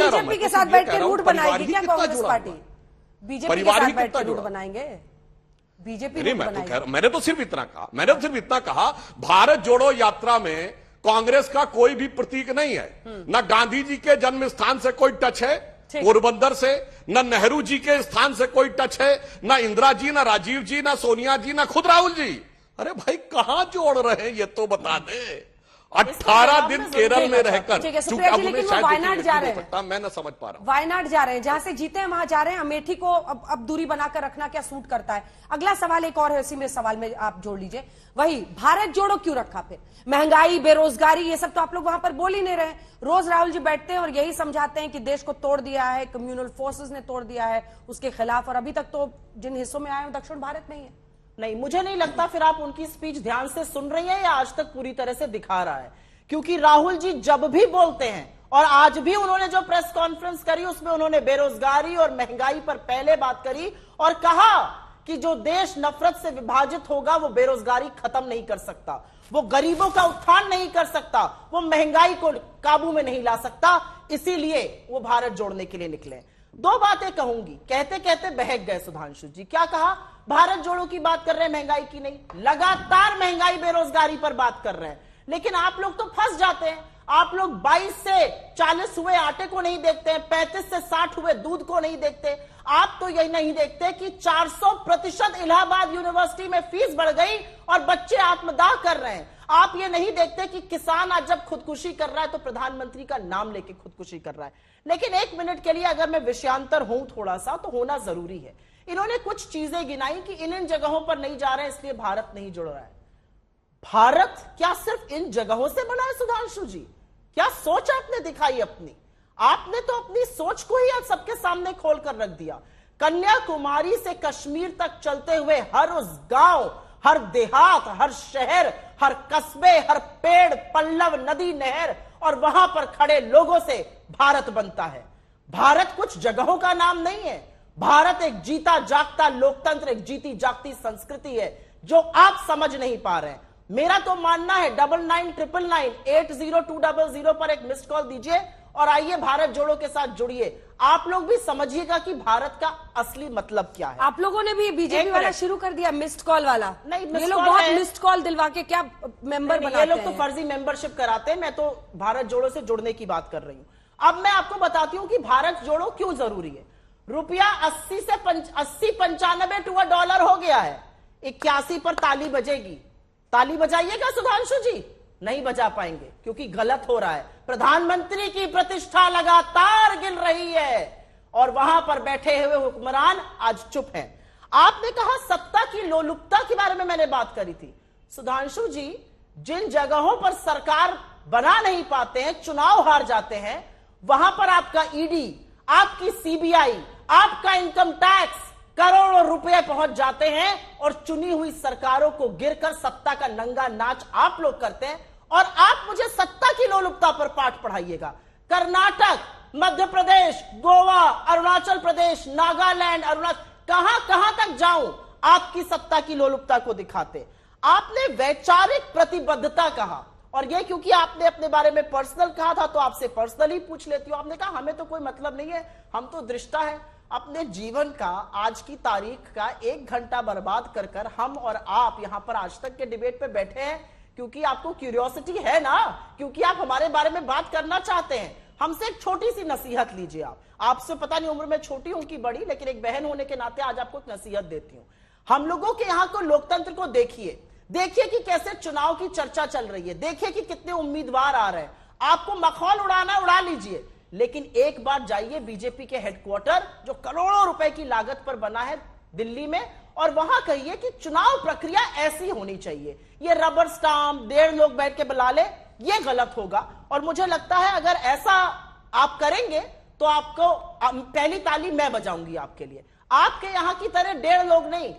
कह रहा हूं। बीजेपी के साथ बैठ के रूट बनाएगी क्या कांग्रेस पार्टी? बीजेपी के साथ बैठ के रूट बनाएंगे? बीजेपी मैंने तो सिर्फ इतना कहा, भारत जोड़ो यात्रा में कांग्रेस का कोई भी प्रतीक नहीं है। ना गांधी जी के जन्म स्थान से कोई टच है पोरबंदर से, न नेहरू जी के स्थान से कोई टच है, ना इंदिरा जी, ना राजीव जी, ना सोनिया जी, ना खुद राहुल जी। अरे भाई कहां जोड़ रहे हैं ये तो बता दे। 18 दिन केरल में रहकर, लेकिन वो वायनाड जा रहे हैं, मैं ना समझ पा रहा हूं। वायनाड जा रहे हैं, जहां से जीते हैं वहां जा रहे हैं। अमेठी को अब दूरी बनाकर रखना क्या सूट करता है? अगला सवाल एक और है, इसी में सवाल में आप जोड़ लीजिए, वही भारत जोड़ो क्यों रखा फिर? महंगाई, बेरोजगारी, ये सब तो आप लोग वहां पर बोल ही नहीं रहे। रोज राहुल जी बैठते हैं और यही समझाते हैं कि देश को तोड़ दिया है, कम्युनल फोर्सेस ने तोड़ दिया है उसके खिलाफ, और अभी तक तो जिन हिस्सों में आए हैं दक्षिण भारत में ही है। नहीं, मुझे नहीं लगता फिर आप उनकी स्पीच ध्यान से सुन रही हैं या आज तक पूरी तरह से दिखा रहा है। क्योंकि राहुल जी जब भी बोलते हैं, और आज भी उन्होंने जो प्रेस कॉन्फ्रेंस करी उसमें उन्होंने बेरोजगारी और महंगाई पर पहले बात करी और कहा कि जो देश नफरत से विभाजित होगा वो बेरोजगारी खत्म नहीं कर सकता, वो गरीबों का उत्थान नहीं कर सकता, वो महंगाई को काबू में नहीं ला सकता, इसीलिए वो भारत जोड़ने के लिए निकले। दो बातें कहूंगी, कहते कहते बहक गए सुधांशु जी। क्या कहा? भारत जोड़ो की बात कर रहे हैं, महंगाई की नहीं। लगातार महंगाई बेरोजगारी पर बात कर रहे हैं, लेकिन आप लोग तो फंस जाते हैं। आप लोग 22 से 40 हुए आटे को नहीं देखते हैं, 35 से 60 हुए दूध को नहीं देखते। आप तो यही नहीं देखते कि 400% इलाहाबाद यूनिवर्सिटी में फीस बढ़ गई और बच्चे आत्मदाह कर रहे हैं। आप ये नहीं देखते कि किसान आज जब खुदकुशी कर रहा है तो प्रधानमंत्री का नाम लेके खुदकुशी कर रहा है। लेकिन एक मिनट के लिए अगर मैं विषयांतर हूं थोड़ा सा, तो होना जरूरी है। इन्होंने कुछ चीजें गिनाई कि इन जगहों पर नहीं जा रहे हैं इसलिए भारत नहीं जुड़ रहा है। भारत क्या सिर्फ इन जगहों से बना है सुधांशु जी? क्या सोच आपने दिखाई अपनी? आपने तो अपनी सोच को ही आज सबके सामने खोल कर रख दिया। कन्याकुमारी से कश्मीर तक चलते हुए हर उस गांव, हर देहात, हर शहर, हर कस्बे, हर पेड़, पल्लव, नदी, नहर और वहां पर खड़े लोगों से भारत बनता है। भारत कुछ जगहों का नाम नहीं है। भारत एक जीता जागता लोकतंत्र, एक जीती जागती संस्कृति है जो आप समझ नहीं पा रहे हैं। मेरा तो मानना है 9999980200 पर एक मिस्ड कॉल दीजिए और आइए भारत जोड़ो के साथ जुड़िए। आप लोग भी समझिएगा कि भारत का असली मतलब क्या है। आप लोगों ने भी बीजेपी वाला शुरू कर दिया मिस्ड कॉल वाला। नहीं, ये लोग बहुत मिस्ड कॉल दिलवा के क्या मेंबर बनाते हैं। ये लोग तो फर्जी मेंबरशिप कराते हैं। मैं तो भारत जोड़ो से जुड़ने की बात कर रही हूं। अब मैं आपको बताती हूं कि भारत जोड़ो क्यों जरूरी है। रुपया 80 से 95 टू $1 हो गया है। 81 पर ताली बजेगी। ताली बजाइएगा सुधांशु जी? नहीं बजा पाएंगे क्योंकि गलत हो रहा है। प्रधानमंत्री की प्रतिष्ठा लगातार गिर रही है और वहां पर बैठे हुए हुक्मरान आज चुप हैं। आपने कहा सत्ता की लोलुपता के बारे में मैंने बात करी थी। सुधांशु जी, जिन जगहों पर सरकार बना नहीं पाते हैं, चुनाव हार जाते हैं, वहां पर आपका ईडी, आपकी सीबीआई, आपका इनकम टैक्स करोड़ों रुपए पहुंच जाते हैं और चुनी हुई सरकारों को गिरकर सत्ता का नंगा नाच आप लोग करते हैं। और आप मुझे सत्ता की लोलुपता पर पाठ पढ़ाइएगा। कर्नाटक, मध्य प्रदेश, गोवा, अरुणाचल प्रदेश, नागालैंड, कहां कहां तक जाऊं आपकी सत्ता की लोलुपता को दिखाते। आपने वैचारिक प्रतिबद्धता कहा, और यह क्योंकि आपने अपने बारे में पर्सनल कहा था तो आपसे पर्सनली पूछ लेती हूं। आपने कहा हमें तो कोई मतलब नहीं है, हम तो दृष्टा है। अपने जीवन का, आज की तारीख का 1 घंटा बर्बाद कर कर हम और आप यहां पर आज तक के डिबेट पे बैठे हैं क्योंकि आपको क्यूरियोसिटी है ना, क्योंकि आप हमारे बारे में बात करना चाहते हैं। हमसे एक छोटी सी नसीहत लीजिए। आपसे पता नहीं उम्र में छोटी हूं कि बड़ी, लेकिन एक बहन होने के नाते आज आपको एक नसीहत देती हूं। हम लोगों के यहां को लोकतंत्र को देखिए कि कैसे चुनाव की चर्चा चल रही है, देखिए कि कितने उम्मीदवार आ रहे हैं। आपको मखौल उड़ाना उड़ा लीजिए, लेकिन एक बार जाइए बीजेपी के हेडक्वार्टर जो करोड़ों रुपए की लागत पर बना है दिल्ली में, और वहां कहिए कि चुनाव प्रक्रिया ऐसी होनी चाहिए। ये रबर स्टाम्प 1.5 लोग बैठ के बुला ले, ये गलत होगा। और मुझे लगता है अगर ऐसा आप करेंगे तो आपको पहली ताली मैं बजाऊंगी आपके लिए। आपके यहां की तरह 1.5 लोग नहीं,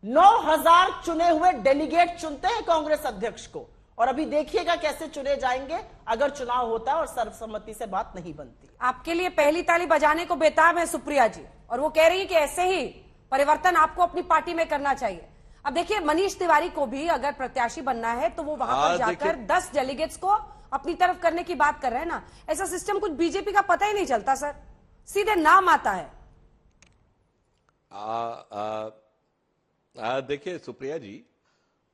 9000 चुने हुए डेलीगेट चुनते हैं कांग्रेस अध्यक्ष को, और अभी देखिएगा कैसे चुने जाएंगे अगर चुनाव होता है और सर्वसम्मति से बात नहीं बनती। आपके लिए पहली ताली बजाने को बेताब है सुप्रिया जी, और वो कह रही है कि ऐसे ही परिवर्तन आपको अपनी पार्टी में करना चाहिए। अब देखिए, मनीष तिवारी को भी अगर प्रत्याशी बनना है तो वो वहां पर जाकर 10 डेलीगेट्स को अपनी तरफ करने की बात कर रहे हैं ना, ऐसा सिस्टम कुछ बीजेपी का पता ही नहीं चलता सर, सीधे नाम आता है। देखिए सुप्रिया जी,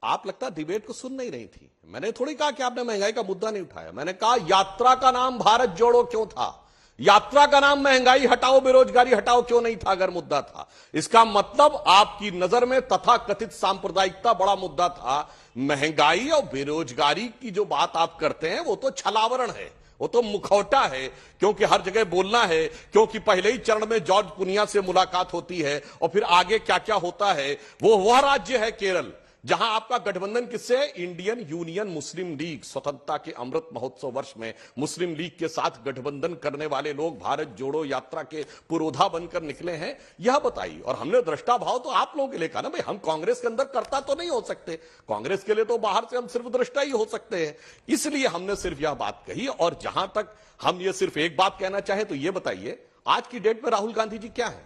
आप लगता है डिबेट को सुन नहीं रही थी। मैंने थोड़ी कहा कि आपने महंगाई का मुद्दा नहीं उठाया, मैंने कहा यात्रा का नाम भारत जोड़ो क्यों था, यात्रा का नाम महंगाई हटाओ बेरोजगारी हटाओ क्यों नहीं था अगर मुद्दा था। इसका मतलब आपकी नजर में तथाकथित सांप्रदायिकता बड़ा मुद्दा था। महंगाई और बेरोजगारी की जो बात आप करते हैं वो तो छलावरण है, वो तो मुखौटा है, क्योंकि हर जगह बोलना है, क्योंकि पहले ही चरण में जॉर्ज पुनिया से मुलाकात होती है और फिर आगे क्या क्या होता है। वो वह राज्य है केरल जहां आपका गठबंधन किससे है, इंडियन यूनियन मुस्लिम लीग। स्वतंत्रता के अमृत महोत्सव वर्ष में मुस्लिम लीग के साथ गठबंधन करने वाले लोग भारत जोड़ो यात्रा के पुरोधा बनकर निकले हैं, यह बताइए। और हमने दृष्टा भाव तो आप लोगों के लिए कहा ना भाई, हम कांग्रेस के अंदर करता तो नहीं हो सकते, कांग्रेस के लिए तो बाहर से हम सिर्फ दृष्टा ही हो सकते हैं, इसलिए हमने सिर्फ यह बात कही। और जहां तक हम ये सिर्फ एक बात कहना चाहें तो ये बताइए, आज की डेट में राहुल गांधी जी क्या है?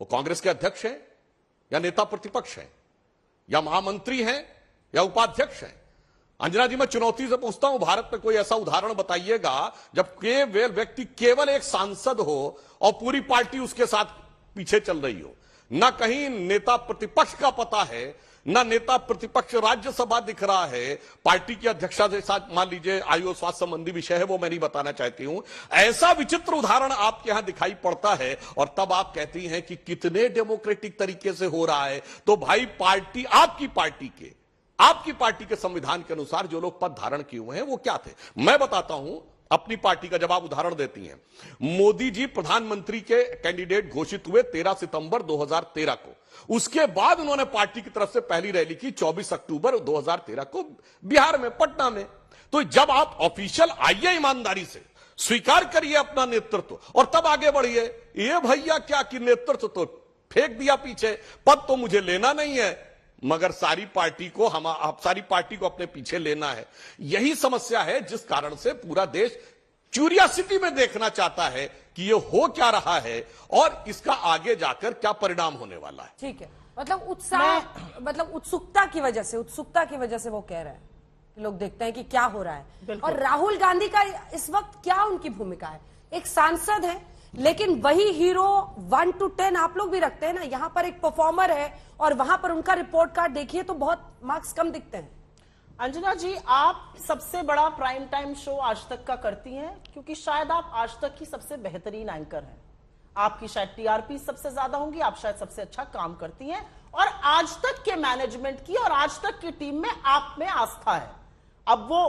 वो कांग्रेस के अध्यक्ष हैं या नेता प्रतिपक्ष हैं या महामंत्री हैं या उपाध्यक्ष हैं? अंजना जी, मैं चुनौती से पूछता हूं, भारत में कोई ऐसा उदाहरण बताइएगा जब व्यक्ति केवल एक सांसद हो और पूरी पार्टी उसके साथ पीछे चल रही हो। ना कहीं नेता प्रतिपक्ष का पता है, ना नेता प्रतिपक्ष राज्यसभा दिख रहा है, पार्टी की अध्यक्षा के साथ मान लीजिए आयु स्वास्थ्य संबंधी विषय है, वो मैं नहीं बताना चाहती हूं। ऐसा विचित्र उदाहरण आपके यहां दिखाई पड़ता है और तब आप कहती हैं कि कितने डेमोक्रेटिक तरीके से हो रहा है। तो भाई पार्टी, आपकी पार्टी के संविधान के अनुसार जो लोग पद धारण किए हुए हैं वो क्या थे, मैं बताता हूं। अपनी पार्टी का जब आप उदाहरण देती हैं, मोदी जी प्रधानमंत्री के कैंडिडेट घोषित हुए 13 सितंबर 2013 को, उसके बाद उन्होंने पार्टी की तरफ से पहली रैली की 24 अक्टूबर 2013 को बिहार में, पटना में। तो जब आप ऑफिशियल आइए, ईमानदारी से स्वीकार करिए अपना नेतृत्व और तब आगे बढ़िए। ये भैया क्या कि नेतृत्व तो फेंक दिया पीछे, पद तो मुझे लेना नहीं है, मगर सारी पार्टी को सारी पार्टी को अपने पीछे लेना है। यही समस्या है जिस कारण से पूरा देश क्यूरियोसिटी में देखना चाहता है कि ये हो क्या रहा है और इसका आगे जाकर क्या परिणाम होने वाला है। ठीक है, मतलब उत्साह, मतलब उत्सुकता की वजह से वो कह रहे हैं कि लोग देखते हैं कि क्या हो रहा है। और राहुल गांधी का इस वक्त क्या उनकी भूमिका है? एक सांसद है, लेकिन वही हीरो 1 to 10 आप लोग भी रखते हैं ना, यहां पर एक परफॉर्मर है और वहां पर उनका रिपोर्ट कार्ड देखिए तो बहुत मार्क्स कम दिखते हैं। अंजना जी, आप सबसे बड़ा प्राइम टाइम शो आज तक का करती हैं, क्योंकि शायद आप आज तक की सबसे बेहतरीन एंकर हैं। आपकी शायद टीआरपी सबसे ज्यादा होंगी, आप शायद सबसे अच्छा काम करती हैं और आज तक के मैनेजमेंट की और आज तक की टीम में आप में आस्था है। अब वो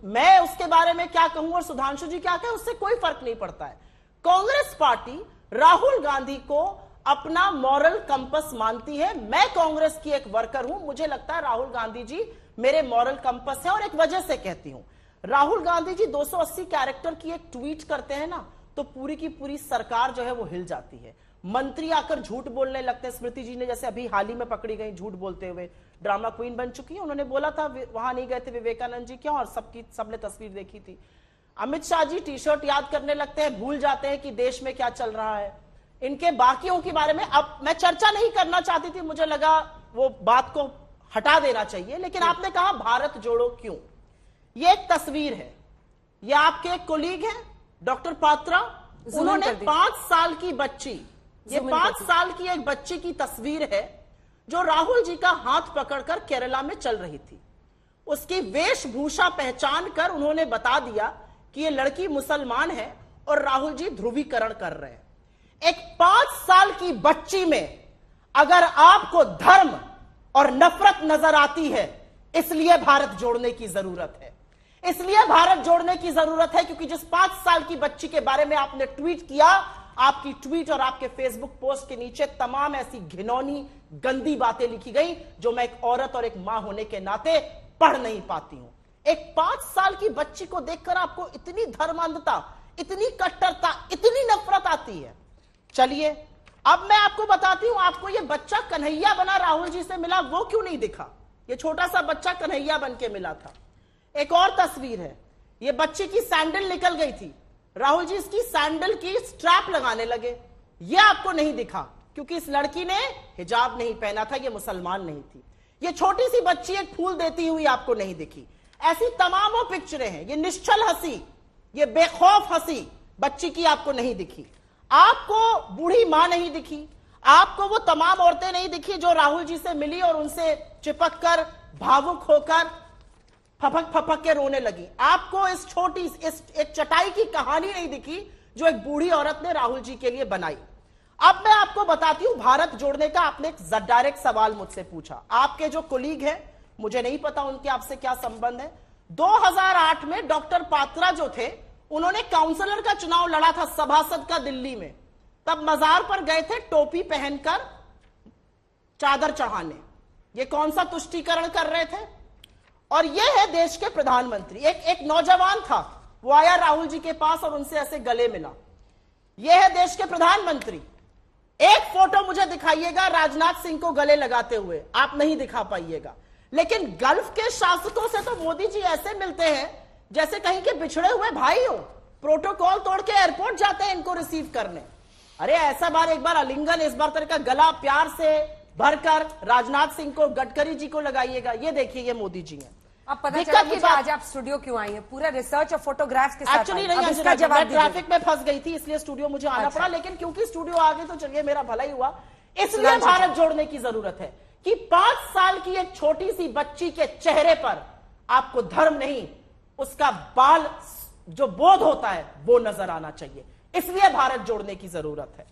मैं उसके बारे में क्या कहूं और सुधांशु जी क्या कहें, उससे कोई फर्क नहीं पड़ता है। कांग्रेस पार्टी राहुल गांधी को अपना मॉरल कंपस मानती है। मैं कांग्रेस की एक वर्कर हूं, मुझे लगता है राहुल गांधी जी मेरे मॉरल कंपस है और एक वजह से कहती हूं। राहुल गांधी जी 280 कैरेक्टर की एक ट्वीट करते हैं ना, तो पूरी की पूरी सरकार जो है वो हिल जाती है। मंत्री आकर झूठ बोलने लगते हैं। स्मृति जी ने जैसे अभी हाल ही में पकड़ी गई झूठ बोलते हुए, ड्रामा क्वीन बन चुकी है। उन्होंने बोला था वहां नहीं गए थे विवेकानंद जी क्यों, और सबने तस्वीर देखी थी। Amit Shah G T shirt याद करने लगते हैं, भूल जाते हैं कि देश में क्या चल रहा है। इनके बाकियों के बारे में अब मैं चर्चा नहीं करना चाहती थी, मुझे लगा वो बात को हटा देना चाहिए, लेकिन आपने कहा भारत जोड़ो क्यों। ये एक तस्वीर है, ये आपके एक कोलीग हैं डॉक्टर पात्रा, उन्होंने 5 साल की बच्ची, ये 5 साल की एक बच्ची की तस्वीर है जो राहुल जी का हाथ पकड़कर केरला में चल रही थी। उसकी वेशभूषा पहचान कर उन्होंने बता दिया कि ये लड़की मुसलमान है और राहुल जी ध्रुवीकरण कर रहे हैं। एक 5 साल की बच्ची में अगर आपको धर्म और नफरत नजर आती है, इसलिए भारत जोड़ने की जरूरत है। इसलिए भारत जोड़ने की जरूरत है क्योंकि जिस 5 साल की बच्ची के बारे में आपने ट्वीट किया, आपकी ट्वीट और आपके फेसबुक पोस्ट के नीचे तमाम ऐसी घिनौनी गंदी बातें लिखी गई जो मैं एक औरत और एक मां होने के नाते पढ़ नहीं पाती हूं। एक 5 साल की बच्ची को देखकर आपको इतनी धर्मांधता, इतनी कट्टरता, इतनी नफरत आती है। चलिए अब मैं आपको बताती हूं, आपको यह बच्चा कन्हैया बना राहुल जी से मिला, वो क्यों नहीं दिखा? यह छोटा सा बच्चा कन्हैया बन के मिला था। एक और तस्वीर है, यह बच्ची की सैंडल निकल गई थी, राहुल जी इसकी सैंडल की स्ट्रैप लगाने लगे, यह आपको नहीं दिखा क्योंकि इस लड़की ने हिजाब नहीं पहना था, यह मुसलमान नहीं थी। यह छोटी सी बच्ची एक फूल देती हुई आपको नहीं दिखी। ऐसी तमामों पिक्चरें हैं। ये निश्चल हंसी, ये बेखौफ हंसी बच्ची की आपको नहीं दिखी, आपको बूढ़ी मां नहीं दिखी, आपको वो तमाम औरतें नहीं दिखी जो राहुल जी से मिली और उनसे चिपक कर भावुक होकर फपक फपक के रोने लगी। आपको इस छोटी इस एक चटाई की कहानी नहीं दिखी जो एक बूढ़ी औरत ने राहुल जी के लिए बनाई। अब मैं आपको बताती हूं भारत जोड़ने का आपने एक डायरेक्ट सवाल मुझसे पूछा। आपके जो कोलीग हैं, मुझे नहीं पता उनके आपसे क्या संबंध है, 2008 में डॉक्टर पात्रा जो थे उन्होंने काउंसलर का चुनाव लड़ा था सभासद का दिल्ली में। तब मजार पर गए थे टोपी पहनकर चादर चढ़ाने। ये कौन सा तुष्टीकरण कर रहे थे? और ये है देश के प्रधानमंत्री। एक नौजवान था, वो आया राहुल जी के पास और उनसे ऐसे गले मिला। ये है देश के प्रधानमंत्री। एक फोटो मुझे दिखाइएगा राजनाथ सिंह को गले लगाते हुए, आप नहीं दिखा पाइएगा। लेकिन गल्फ के शासकों से तो मोदी जी ऐसे मिलते हैं जैसे कहीं के बिछड़े हुए भाई हो, प्रोटोकॉल तोड़ के एयरपोर्ट जाते हैं इनको रिसीव करने। अरे ऐसा बार एक बार आलिंगन, इस बार तरह का गला प्यार से भरकर राजनाथ सिंह को, गडकरी जी को लगाइएगा। ये देखिए, ये मोदी जी हैं। अब पता चला मुझे आज आप स्टूडियो क्यों आई हैं, पूरा रिसर्च और फोटोग्राफ्स के साथ। एक्चुअली नहीं, इसका जवाब ट्रैफिक में फंस गई थी इसलिए स्टूडियो मुझे आना पड़ा, लेकिन क्योंकि स्टूडियो आ गई तो चलिए मेरा भला ही हुआ। इसलिए भारत जोड़ने की जरूरत है कि 5 साल की एक छोटी सी बच्ची के चेहरे पर आपको धर्म नहीं, उसका बाल जो बोध होता है वो नजर आना चाहिए। इसलिए भारत जोड़ने की जरूरत है।